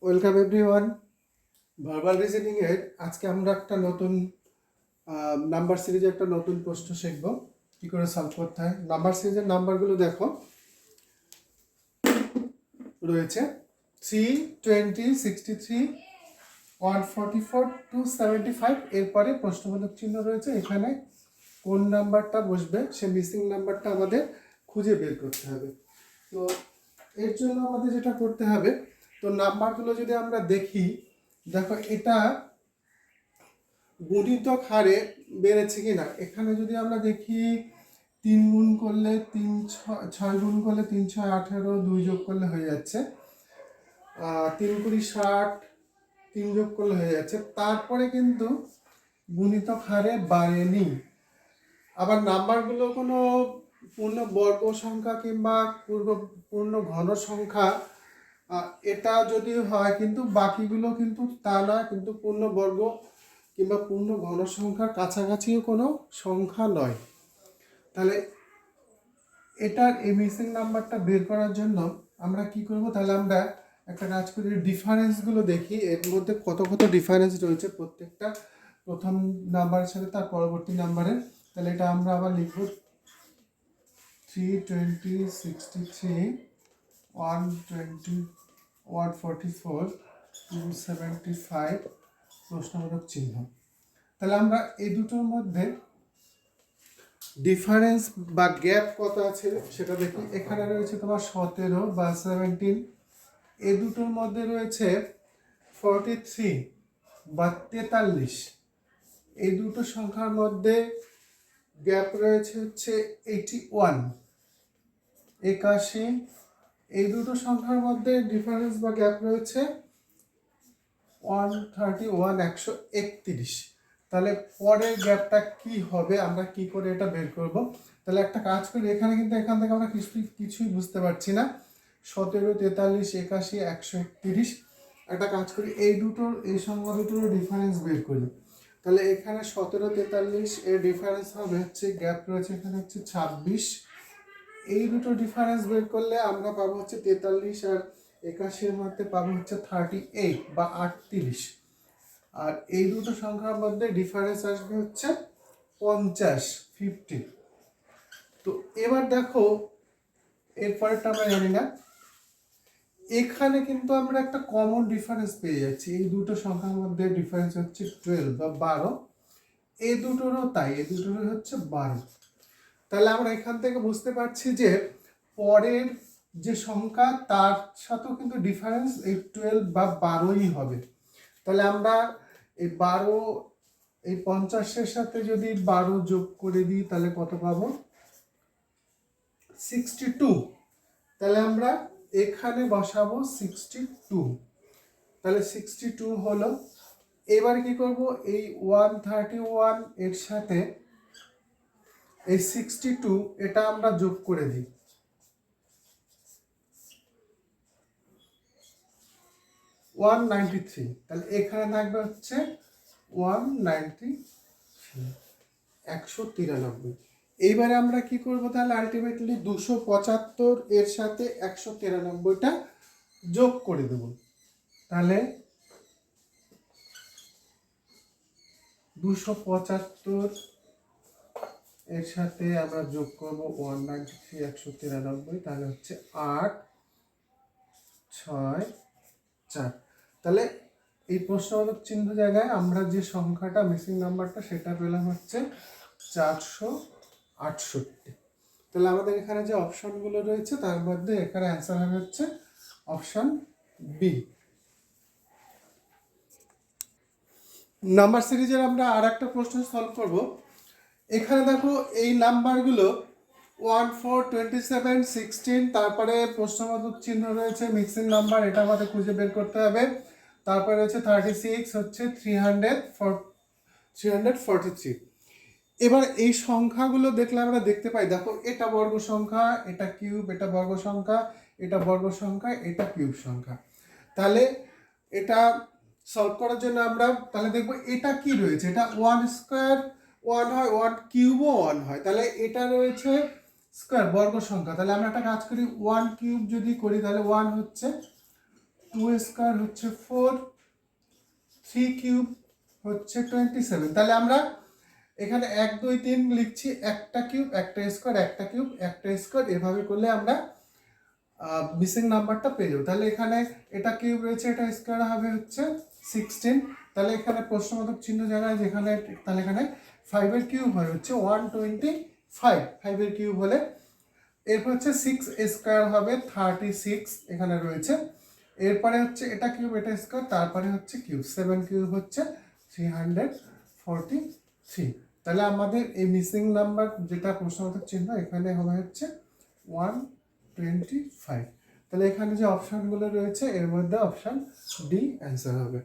Welcome everyone. Verbal reasoning এর আজকে আমরা একটা নতুন নাম্বার সিরিজে একটা নতুন প্রশ্ন শিখব কি করে সলভ করতে হয়। নাম্বার সিরিজের নাম্বারগুলো দেখো রয়েছে 3, 20, 63, 144, 275। এরপরে প্রশ্নবোধক চিহ্ন রয়েছে। এখানে কোন নাম্বারটা বসবে সে মিসিং নাম্বারটা আমাদের খুঁজে বের করতে হবে। তো এর জন্য আমাদের যেটা করতে হবে, তো নাম্বারগুলো যদি আমরা দেখি, দেখো এটা গুণিতক হারে বেড়েছে কিনা। এখানে যদি আমরা দেখি 3 গুণ করলে 3 6 গুণ করলে 3 6 18, 2 যোগ করলে হয়ে যাচ্ছে 3 কুড়ি 60, 3 যোগ করলে হয়ে যাচ্ছে। তারপরে কিন্তু গুণিতক হারে বাড়েনি। আবার নাম্বারগুলো কোনো পূর্ণ বর্গ সংখ্যা কিংবা পূর্ণ ঘন সংখ্যা এটা যদি হয়, কিন্তু বাকিগুলো কিন্তু তা না, কিন্তু পূর্ণ বর্গ কিংবা পূর্ণ ঘন সংখ্যার কাছাকাছিও কোনো সংখ্যা নয়। তাহলে এটার এই মিসিং নাম্বারটা বের করার জন্য আমরা কি করব, তাহলে আমরা একটা কাজ করি, ডিফারেন্সগুলো দেখি এর মধ্যে কত কত ডিফারেন্স রয়েছে প্রত্যেকটা প্রথম নাম্বারের সাথে তার পরবর্তী নাম্বারের। তাহলে এটা আমরা আবার লিখব 320, 63, 120, 144, 275 প্রশ্নবোধক চিহ্ন। তাহলে আমরা এই দুটোর মধ্যে ডিফারেন্স বা গ্যাপ কত আছে সেটা দেখি। এখানে রয়েছে তোমার 17 বা 17, এই দুটোর মধ্যে রয়েছে 43 বা 43। এই দুটো সংখ্যার মধ্যে গ্যাপ রয়েছে হচ্ছে 81, 81। এই দুটো সংখ্যার মধ্যে ডিফারেন্স বা গ্যাপ রয়েছে 131, 131। তাহলে পরের গ্যাপটা কি হবে, আমরা কি করে এটা বের করব। তাহলে একটা কাজ করি, এখানে কিন্তু এখান থেকে আমরা কিছুই বুঝতে পারছি না। 17, 43, 81, 131। একটা কাজ করি, এই সংখ্যা দুটোর ডিফারেন্স বের করি। তাহলে এখানে 17, 43 এর ডিফারেন্স হবে হচ্ছে, গ্যাপ রয়েছে এখানে হচ্ছে 26। এই দুটো ডিফারেন্স বের করলে আমরা পাবো হচ্ছে 43 আর 81 মধ্যে পাবো হচ্ছে 38 বা 38। আর এই দুটো সংখ্যার মধ্যে ডিফারেন্স আসবে হচ্ছে 50, 50। তো এবার দেখো এরপরেরটা আমরা জানি না। এখানে কিন্তু আমরা একটা কমন ডিফারেন্স পেয়ে যাচ্ছি। এই দুটো সংখ্যার মধ্যে ডিফারেন্স হচ্ছে 12 বা 12। এই দুটোরও তাই, এই দুটোরও হচ্ছে 12। তাহলে আমরা এখান থেকে বুঝতে পারছি যে পরের যে সংখ্যা তার সাথেও কিন্তু ডিফারেন্স এই 12 বা 12ই হবে। তাহলে আমরা এই 12, এই 50-এর সাথে যদি 12 যোগ করে দিই তাহলে কত পাবো, 62। তাহলে আমরা এখানে বসাবো 62। তাহলে 62 হলো। এবার কি করব, এই 131 এর সাথে এই 62 এটা আমরা যোগ করে দিই। 193। তাহলে এখানে থাকবে হচ্ছে 193, 193। এইবারে আমরা কি করব, তাহলে আলটিমেটলি 275 এর সাথে 193টা যোগ করে দেব। তাহলে 275 এর সাথে আমরা যোগ করব 193, 193। তাহলে হচ্ছে 8, 6, 4। তাহলে এই প্রশ্নবোধক চিহ্ন জায়গায় আমরা যে সংখ্যাটা মিসিং নাম্বারটা সেটা পেলাম হচ্ছে 468। তাহলে আমাদের এখানে যে অপশনগুলো রয়েছে তার মধ্যে এখানে অ্যান্সার হবে হচ্ছে অপশন বি। নাম্বার সিরিজের আমরা আর একটা প্রশ্ন সলভ করব। এখানে দেখো এই নাম্বারগুলো 1, 4, 27, 16, তারপরে প্রশ্নবোধক চিহ্ন রয়েছে মিক্সিং নাম্বার, এটা আমাদের খুঁজে বের করতে হবে। তারপরে রয়েছে 36, হচ্ছে 343। এবার এই সংখ্যাগুলো দেখলে আমরা দেখতে পাই, দেখো এটা বর্গ সংখ্যা, এটা কিউব, এটা বর্গ সংখ্যা, এটা বর্গ সংখ্যা, এটা কিউব সংখ্যা। তাহলে এটা সলভ করার জন্য আমরা তাহলে দেখবো এটা কি রয়েছে, এটা 1 স্কোয়ার 1 হয়, 1 কিউবও 1 হয়। তাহলে এটা রয়েছে স্কোয়ার বর্গ সংখ্যা। তাহলে আমরা একটা কাজ করি, 1 কিউব যদি করি তাহলে 1 হচ্ছে টু স্কোয়ার হচ্ছে 4, 3 কিউব হচ্ছে 27। তাহলে আমরা এখানে 1 2 3 লিখছি, একটা কিউব একটা স্কোয়ার একটা কিউব একটা স্কোয়ার, এভাবে করলে আমরা মিসিং নাম্বারটা পেয়ে যাবো। তাহলে এখানে এটা কিউব রয়েছে, এটা স্কোয়ার হবে হচ্ছে 16। তাহলে এখানে প্রশ্নবোধক চিহ্ন জায়গায় যেখানে, তাহলে এখানে 5 এর কিউব হয় হচ্ছে 125, 5 এর কিউব হলে। এরপর হচ্ছে 6 স্কোয়ার হবে 36 এখানে রয়েছে। এরপরে হচ্ছে এটা কিউব এটা স্কোয়ার, তারপরে হচ্ছে কিউব, 7 কিউব হচ্ছে 343। তাহলে আমাদের এই মিসিং নাম্বার যেটা প্রশ্নবোধক চিহ্ন এখানে হবে হচ্ছে 125। তাহলে এখানে যে অপশানগুলো রয়েছে এর মধ্যে অপশান ডি অ্যান্সার হবে।